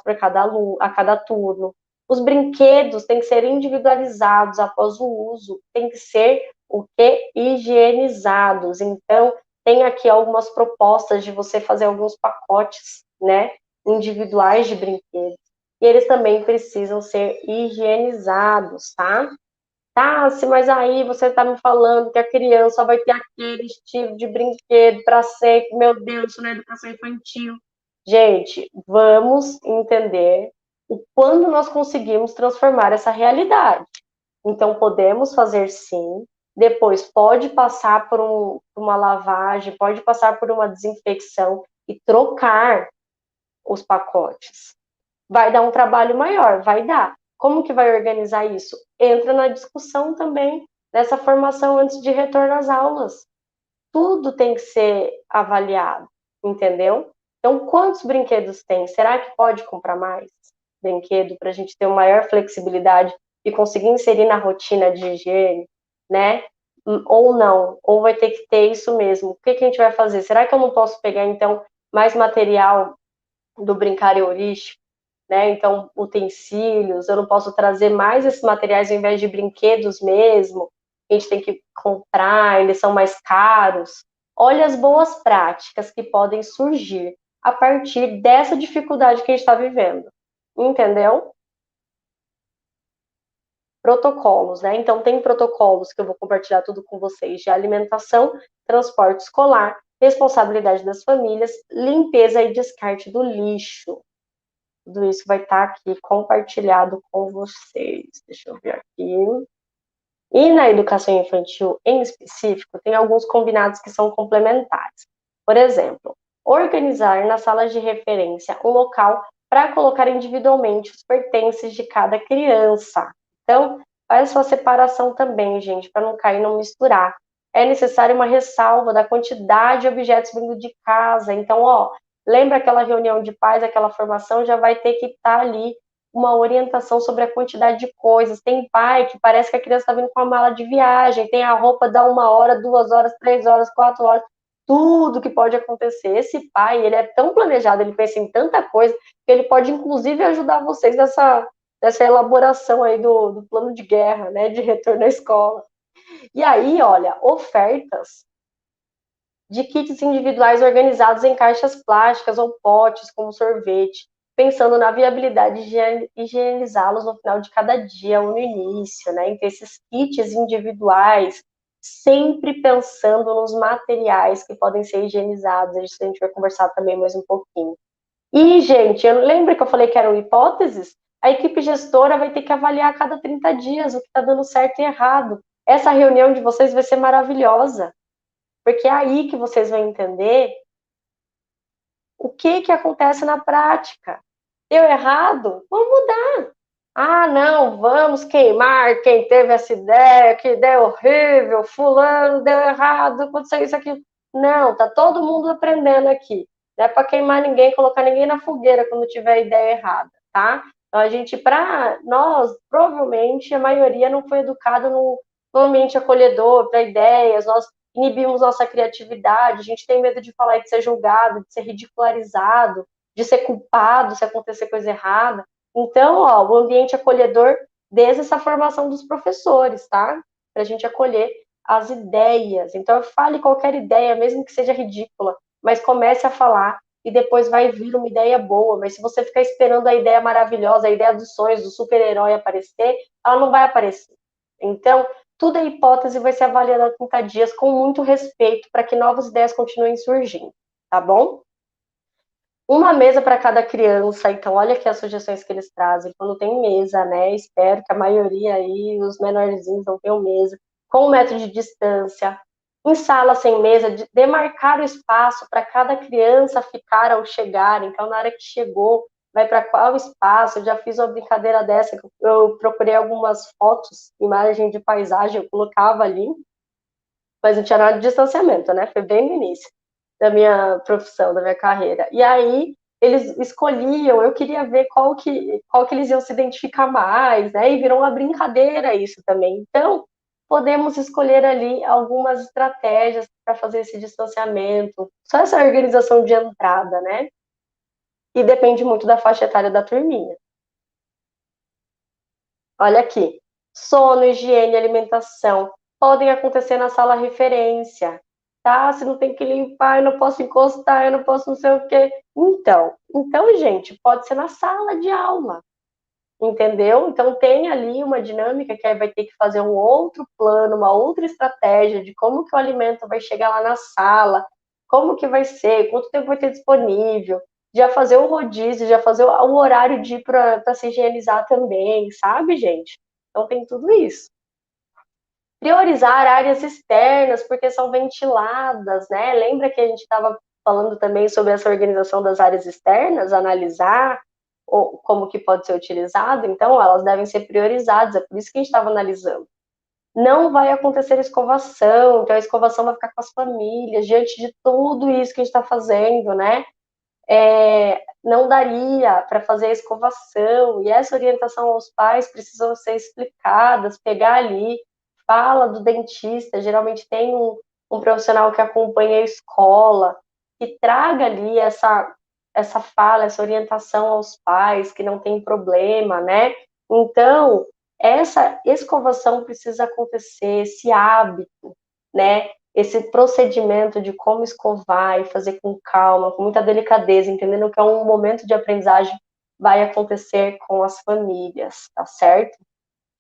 a cada turno. Os brinquedos têm que ser individualizados após o uso. Tem que ser o que? Higienizados. Então, tem aqui algumas propostas de você fazer alguns pacotes, né? Individuais de brinquedos. E eles também precisam ser higienizados, tá? Tá, mas aí você tá me falando que a criança vai ter aquele estilo de brinquedo para sempre, meu Deus, isso não é educação infantil. Gente, vamos entender o quando nós conseguimos transformar essa realidade. Então, podemos fazer sim, depois pode passar por uma lavagem, pode passar por uma desinfecção e trocar os pacotes. Vai dar um trabalho maior, vai dar. Como que vai organizar isso? Entra na discussão também dessa formação antes de retorno às aulas. Tudo tem que ser avaliado, entendeu? Então, quantos brinquedos tem? Será que pode comprar mais brinquedo para a gente ter uma maior flexibilidade e conseguir inserir na rotina de higiene, né? Ou não, ou vai ter que ter isso mesmo. O que a gente vai fazer? Será que eu não posso pegar, então, mais material do brincar heurístico? Né? Então, utensílios, eu não posso trazer mais esses materiais ao invés de brinquedos mesmo, a gente tem que comprar, eles são mais caros. Olha as boas práticas que podem surgir a partir dessa dificuldade que a gente está vivendo, entendeu? Protocolos, né? Então, tem protocolos que eu vou compartilhar tudo com vocês de alimentação, transporte escolar, responsabilidade das famílias, limpeza e descarte do lixo. Tudo isso vai estar aqui compartilhado com vocês. Deixa eu ver aqui. E na educação infantil, em específico, tem alguns combinados que são complementares. Por exemplo, organizar na sala de referência um local para colocar individualmente os pertences de cada criança. Então, Faz a sua separação também, gente, para não cair e não misturar. É necessário uma ressalva da quantidade de objetos vindo de casa. Então, ó, lembra aquela reunião de pais, aquela formação, já vai ter que estar ali uma orientação sobre a quantidade de coisas. Tem pai que parece que a criança está vindo com uma mala de viagem, tem a roupa da 1 hora, 2 horas, 3 horas, 4 horas, tudo que pode acontecer. Esse pai, ele é tão planejado, ele pensa em tanta coisa, que ele pode, inclusive, ajudar vocês nessa elaboração aí do plano de guerra, né, de retorno à escola. E aí, olha, ofertas de kits individuais organizados em caixas plásticas ou potes, como sorvete, pensando na viabilidade de higienizá-los no final de cada dia ou no início, né? Então, esses kits individuais, sempre pensando nos materiais que podem ser higienizados. Isso a gente vai conversar também mais um pouquinho. E, gente, eu lembro que eu falei que eram hipóteses? A equipe gestora vai ter que avaliar a cada 30 dias o que está dando certo e errado. Essa reunião de vocês vai ser maravilhosa, porque é aí que vocês vão entender o que acontece na prática. Deu errado? Vamos mudar. Ah, não, vamos queimar quem teve essa ideia, que ideia horrível, fulano deu errado, aconteceu isso aqui. Não, tá todo mundo aprendendo aqui. Não é para queimar ninguém, colocar ninguém na fogueira quando tiver ideia errada, tá? Então, a gente, para nós, provavelmente, a maioria não foi educada no ambiente acolhedor, para ideias, nós inibimos nossa criatividade, a gente tem medo de falar e de ser julgado, de ser ridicularizado, de ser culpado se acontecer coisa errada. Então, ó, o ambiente acolhedor desde essa formação dos professores, tá? Para a gente acolher as ideias. Então, fale qualquer ideia, mesmo que seja ridícula, mas comece a falar e depois vai vir uma ideia boa. Mas se você ficar esperando a ideia maravilhosa, a ideia dos sonhos, do super-herói aparecer, ela não vai aparecer. Então, tudo é hipótese, vai ser avaliado a 30 dias com muito respeito para que novas ideias continuem surgindo, tá bom? Uma mesa para cada criança, então olha aqui as sugestões que eles trazem, quando tem mesa, né, espero que a maioria aí, os menorzinhos não tenham mesa, com 1 metro de distância, em sala sem mesa, demarcar o espaço para cada criança ficar ao chegar, então na hora que chegou, vai para qual espaço, eu já fiz uma brincadeira dessa, eu procurei algumas fotos, imagem de paisagem, eu colocava ali, mas não tinha nada de distanciamento, né, foi bem no início da minha profissão, da minha carreira. E aí eles escolhiam, eu queria ver qual que eles iam se identificar mais, né? E virou uma brincadeira isso também. Então, podemos escolher ali algumas estratégias para fazer esse distanciamento, só essa organização de entrada, né? E depende muito da faixa etária da turminha. Olha aqui, sono, higiene, alimentação podem acontecer na sala referência, tá? Se não tem que limpar, eu não posso encostar, eu não posso não sei o quê. Então, gente, pode ser na sala de aula, entendeu? Então tem ali uma dinâmica que aí vai ter que fazer um outro plano, uma outra estratégia de como que o alimento vai chegar lá na sala, como que vai ser, quanto tempo vai ter disponível, já fazer o rodízio, já fazer o horário de ir para se higienizar também, sabe, gente? Então tem tudo isso. Priorizar áreas externas, porque são ventiladas, né? Lembra que a gente estava falando também sobre essa organização das áreas externas, analisar como que pode ser utilizado? Então, elas devem ser priorizadas, é por isso que a gente estava analisando. Não vai acontecer escovação, então a escovação vai ficar com as famílias, diante de tudo isso que a gente está fazendo, né? Não daria para fazer a escovação, e essa orientação aos pais precisam ser explicadas, pegar ali, fala do dentista, geralmente tem um profissional que acompanha a escola, que traga ali essa fala, essa orientação aos pais, que não tem problema, né? Então, essa escovação precisa acontecer, esse hábito, né? Esse procedimento de como escovar e fazer com calma, com muita delicadeza, entendendo que é um momento de aprendizagem vai acontecer com as famílias, tá certo?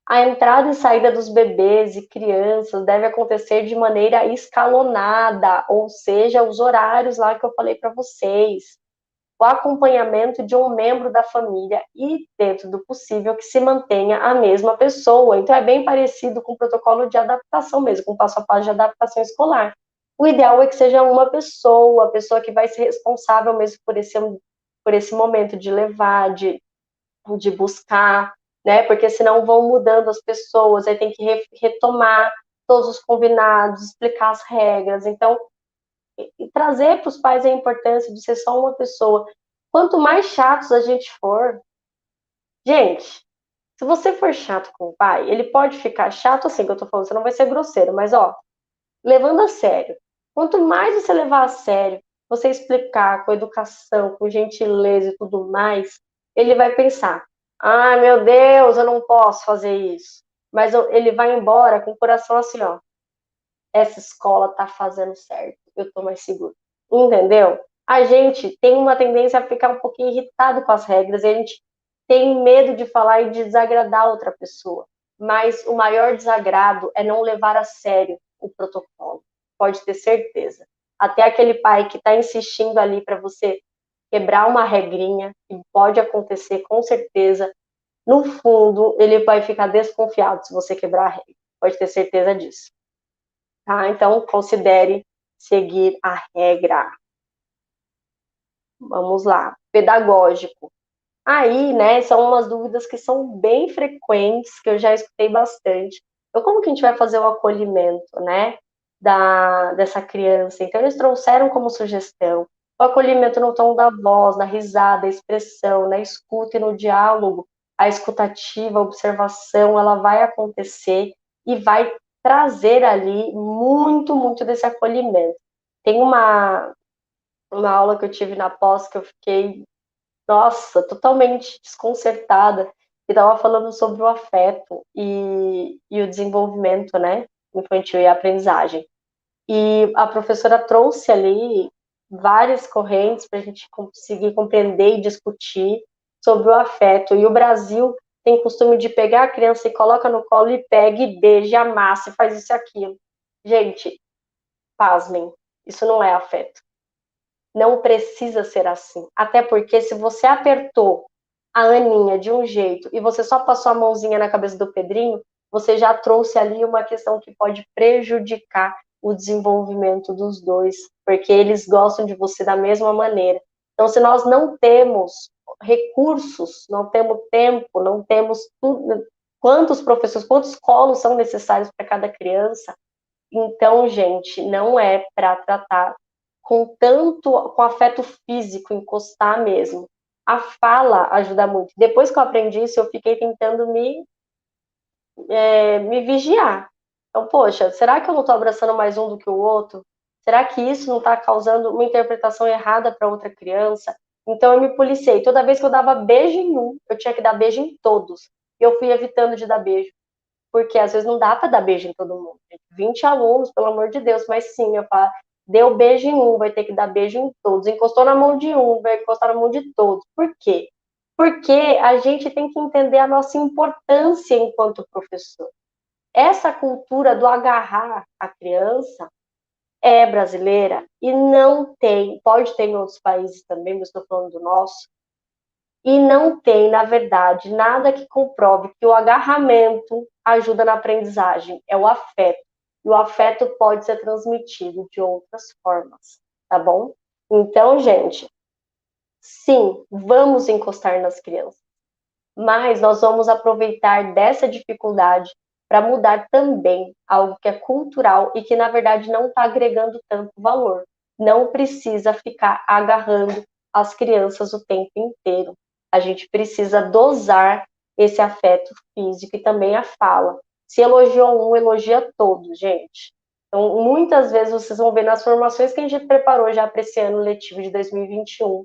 A entrada e saída dos bebês e crianças deve acontecer de maneira escalonada, ou seja, os horários lá que eu falei para vocês. O acompanhamento de um membro da família e, dentro do possível, que se mantenha a mesma pessoa. Então, é bem parecido com o protocolo de adaptação mesmo, com o passo a passo de adaptação escolar. O ideal é que seja uma pessoa, a pessoa que vai ser responsável mesmo por esse momento de levar, de buscar, né? Porque senão vão mudando as pessoas, aí tem que retomar todos os combinados, explicar as regras. Então, e trazer para os pais a importância de ser só uma pessoa. Quanto mais chatos a gente for, gente, se você for chato com o pai, ele pode ficar chato assim que eu tô falando, você não vai ser grosseiro, mas ó, levando a sério. Quanto mais você levar a sério, você explicar com educação, com gentileza e tudo mais, ele vai pensar: ah, meu Deus, eu não posso fazer isso. Mas ele vai embora com o coração assim, ó, essa escola tá fazendo certo, eu tô mais seguro. Entendeu? A gente tem uma tendência a ficar um pouquinho irritado com as regras, e a gente tem medo de falar e de desagradar outra pessoa. Mas o maior desagrado é não levar a sério o protocolo. Pode ter certeza. Até aquele pai que está insistindo ali para você quebrar uma regrinha, que pode acontecer com certeza, no fundo ele vai ficar desconfiado se você quebrar a regra. Pode ter certeza disso. Tá? Então, considere seguir a regra. Vamos lá. Pedagógico. Aí, né, são umas dúvidas que são bem frequentes, que eu já escutei bastante. Então, como que a gente vai fazer o acolhimento, né, dessa criança? Então, eles trouxeram como sugestão o acolhimento no tom da voz, na risada, expressão, na escuta e no diálogo. A escutativa, a observação, ela vai acontecer e vai trazer ali muito, muito desse acolhimento. Tem uma aula que eu tive na pós que eu fiquei, nossa, totalmente desconcertada, e estava falando sobre o afeto e o desenvolvimento, né, infantil e a aprendizagem. E a professora trouxe ali várias correntes para a gente conseguir compreender e discutir sobre o afeto. E o Brasil tem costume de pegar a criança e coloca no colo e pega e beija, amassa e faz isso e aquilo. Gente, pasmem, isso não é afeto. Não precisa ser assim. Até porque se você apertou a Aninha de um jeito e você só passou a mãozinha na cabeça do Pedrinho, você já trouxe ali uma questão que pode prejudicar o desenvolvimento dos dois, porque eles gostam de você da mesma maneira. Então, se nós não temos recursos, não temos tempo, não temos tudo, quantos professores, quantos colos são necessários para cada criança, então, gente, não é para tratar com afeto físico, encostar mesmo. A fala ajuda muito. Depois que eu aprendi isso, eu fiquei tentando me vigiar. Então, poxa, será que eu não estou abraçando mais um do que o outro? Será que isso não está causando uma interpretação errada para outra criança? Então, eu me policiei. Toda vez que eu dava beijo em um, eu tinha que dar beijo em todos. E eu fui evitando de dar beijo, porque às vezes não dá para dar beijo em todo mundo. 20 alunos, pelo amor de Deus, mas sim, eu falo, deu beijo em um, vai ter que dar beijo em todos. Encostou na mão de um, vai encostar na mão de todos. Por quê? Porque a gente tem que entender a nossa importância enquanto professor. Essa cultura do agarrar a criança é brasileira e não tem, pode ter em outros países também, mas estou falando do nosso, e não tem, na verdade, nada que comprove que o agarramento ajuda na aprendizagem, é o afeto. E o afeto pode ser transmitido de outras formas, tá bom? Então, gente, sim, vamos encostar nas crianças, mas nós vamos aproveitar dessa dificuldade para mudar também algo que é cultural e que, na verdade, não está agregando tanto valor. Não precisa ficar agarrando as crianças o tempo inteiro. A gente precisa dosar esse afeto físico e também a fala. Se elogiou um, elogia todos, gente. Então, muitas vezes vocês vão ver nas formações que a gente preparou já para esse ano letivo de 2021,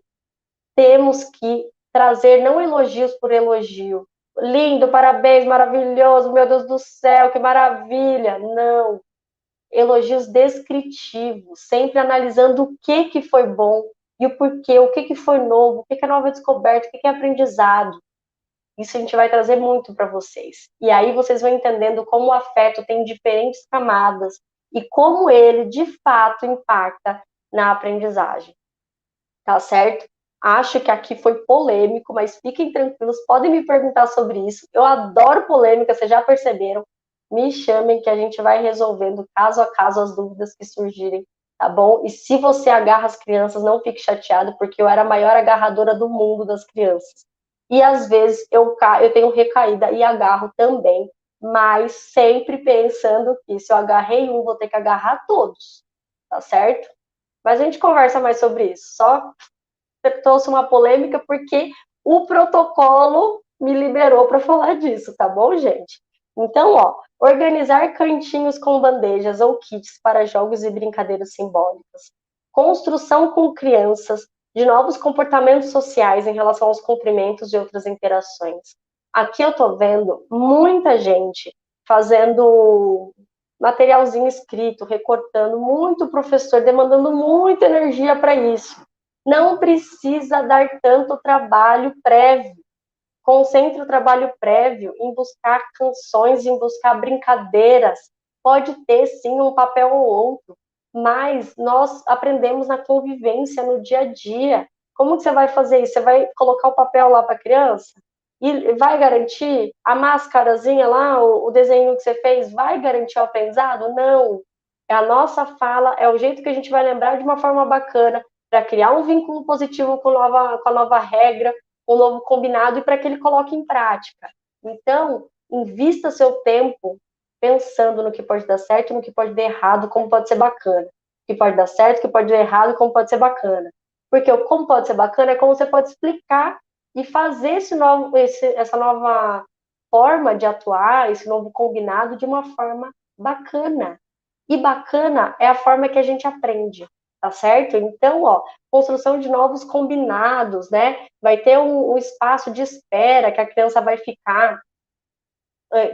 temos que trazer não elogios por elogio. Lindo, parabéns, maravilhoso, meu Deus do céu, que maravilha. Não. Elogios descritivos, sempre analisando o que foi bom e o porquê, o que foi novo, o que é nova descoberta, o que é aprendizado. Isso a gente vai trazer muito para vocês. E aí vocês vão entendendo como o afeto tem diferentes camadas e como ele, de fato, impacta na aprendizagem. Tá certo? Acho que aqui foi polêmico, mas fiquem tranquilos, podem me perguntar sobre isso. Eu adoro polêmica, vocês já perceberam. Me chamem que a gente vai resolvendo caso a caso as dúvidas que surgirem, tá bom? E se você agarra as crianças, não fique chateado, porque eu era a maior agarradora do mundo das crianças. e às vezes eu tenho recaída e agarro também, mas sempre pensando que se eu agarrei um, vou ter que agarrar todos, tá certo? Mas a gente conversa mais sobre isso. Só trouxe uma polêmica porque o protocolo me liberou para falar disso, tá bom, gente? Então, ó, organizar cantinhos com bandejas ou kits para jogos e brincadeiras simbólicas, construção com crianças de novos comportamentos sociais em relação aos cumprimentos e outras interações. Aqui eu tô vendo muita gente fazendo materialzinho escrito, recortando, muito professor demandando muita energia para isso. Não precisa dar tanto trabalho prévio. Concentre o trabalho prévio em buscar canções, em buscar brincadeiras. Pode ter, sim, um papel ou outro, mas nós aprendemos na convivência, no dia a dia. Como que você vai fazer isso? Você vai colocar o papel lá para a criança? E vai garantir a máscarazinha lá, o desenho que você fez, vai garantir o aprendizado? Não. É a nossa fala, é o jeito que a gente vai lembrar de uma forma bacana, para criar um vínculo positivo com a nova regra, um novo combinado e para que ele coloque em prática. Então, invista seu tempo pensando no que pode dar certo, no que pode dar errado, como pode ser bacana. O que pode dar certo, o que pode dar errado, como pode ser bacana. Porque o como pode ser bacana é como você pode explicar e fazer essa nova forma de atuar, esse novo combinado de uma forma bacana. E bacana é a forma que a gente aprende, tá certo? Então, ó, construção de novos combinados, né? Vai ter um espaço de espera que a criança vai ficar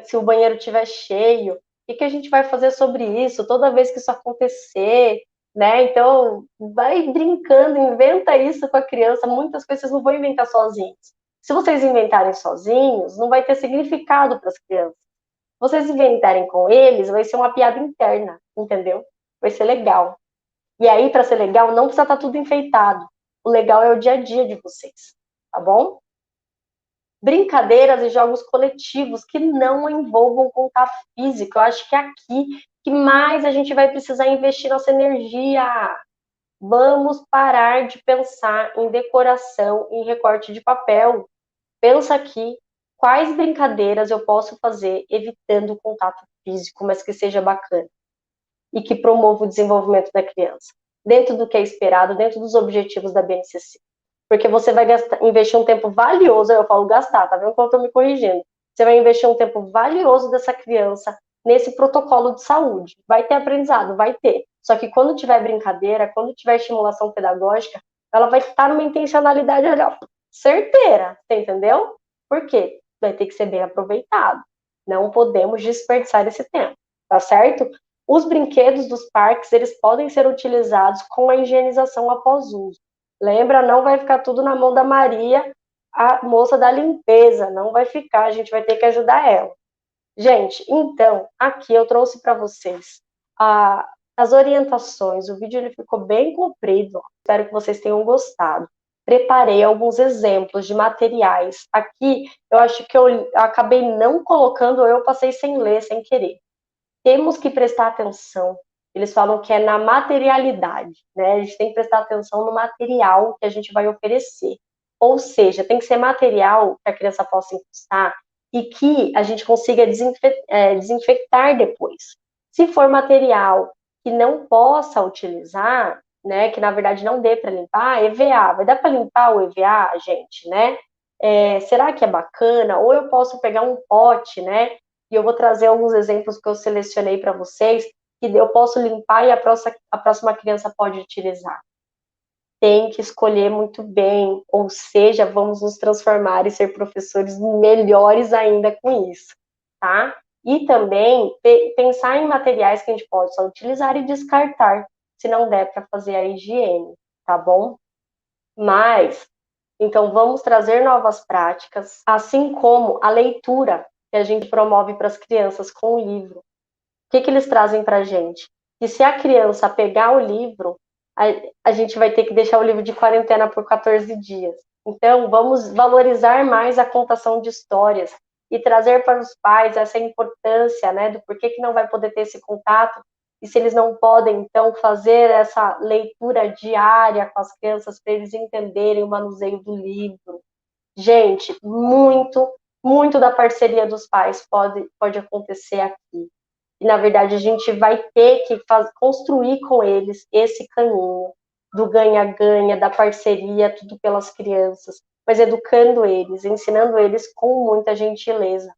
se o banheiro estiver cheio. O que a gente vai fazer sobre isso toda vez que isso acontecer, né? Então, vai brincando, inventa isso com a criança. Muitas coisas vocês não vão inventar sozinhos. Se vocês inventarem sozinhos, não vai ter significado para as crianças. Se vocês inventarem com eles, vai ser uma piada interna, entendeu? Vai ser legal. E aí, para ser legal, não precisa estar tudo enfeitado. O legal é o dia a dia de vocês, tá bom? Brincadeiras e jogos coletivos que não envolvam contato físico. Eu acho que é aqui que mais a gente vai precisar investir nossa energia. Vamos parar de pensar em decoração, em recorte de papel. Pensa aqui quais brincadeiras eu posso fazer evitando o contato físico, mas que seja bacana e que promova o desenvolvimento da criança, dentro do que é esperado, dentro dos objetivos da BNCC. Porque você vai investir um tempo valioso, eu falo gastar, tá vendo como eu tô me corrigindo? Você vai investir um tempo valioso dessa criança nesse protocolo de saúde. Vai ter aprendizado, vai ter. Só que quando tiver brincadeira, quando tiver estimulação pedagógica, ela vai estar numa intencionalidade certeira, você entendeu? Por quê? Vai ter que ser bem aproveitado. Não podemos desperdiçar esse tempo, tá certo? Os brinquedos dos parques, eles podem ser utilizados com a higienização após uso. Lembra, não vai ficar tudo na mão da Maria, a moça da limpeza, não vai ficar, a gente vai ter que ajudar ela. Gente, então, aqui eu trouxe para vocês as orientações, o vídeo ele ficou bem comprido, espero que vocês tenham gostado. Preparei alguns exemplos de materiais. Aqui, eu acho que eu acabei não colocando, ou eu passei sem ler, sem querer. Temos que prestar atenção. Eles falam que é na materialidade, né? A gente tem que prestar atenção no material que a gente vai oferecer. Ou seja, tem que ser material que a criança possa encostar e que a gente consiga desinfectar depois. Se for material que não possa utilizar, né, que na verdade não dê para limpar, EVA, vai dar para limpar o EVA, gente, né? Será que é bacana? Ou eu posso pegar um pote, né? E eu vou trazer alguns exemplos que eu selecionei para vocês, que eu posso limpar e a próxima criança pode utilizar. Tem que escolher muito bem, ou seja, vamos nos transformar e ser professores melhores ainda com isso, tá? E também pensar em materiais que a gente pode só utilizar e descartar, se não der para fazer a higiene, tá bom? Mas, então, vamos trazer novas práticas, assim como a leitura que a gente promove para as crianças com o livro. O que eles trazem para a gente? Que se a criança pegar o livro, a gente vai ter que deixar o livro de quarentena por 14 dias. Então, vamos valorizar mais a contação de histórias e trazer para os pais essa importância, né, do porquê que não vai poder ter esse contato e se eles não podem, então, fazer essa leitura diária com as crianças para eles entenderem o manuseio do livro. Gente, muito da parceria dos pais pode acontecer aqui. E, na verdade, a gente vai ter que construir com eles esse caminho do ganha-ganha, da parceria, tudo pelas crianças, mas educando eles, ensinando eles com muita gentileza,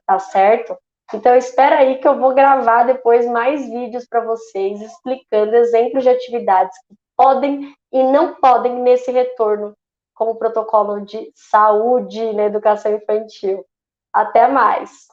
tá certo? Então, espera aí que eu vou gravar depois mais vídeos para vocês, explicando exemplos de atividades que podem e não podem nesse retorno com o protocolo de saúde na educação infantil. Até mais!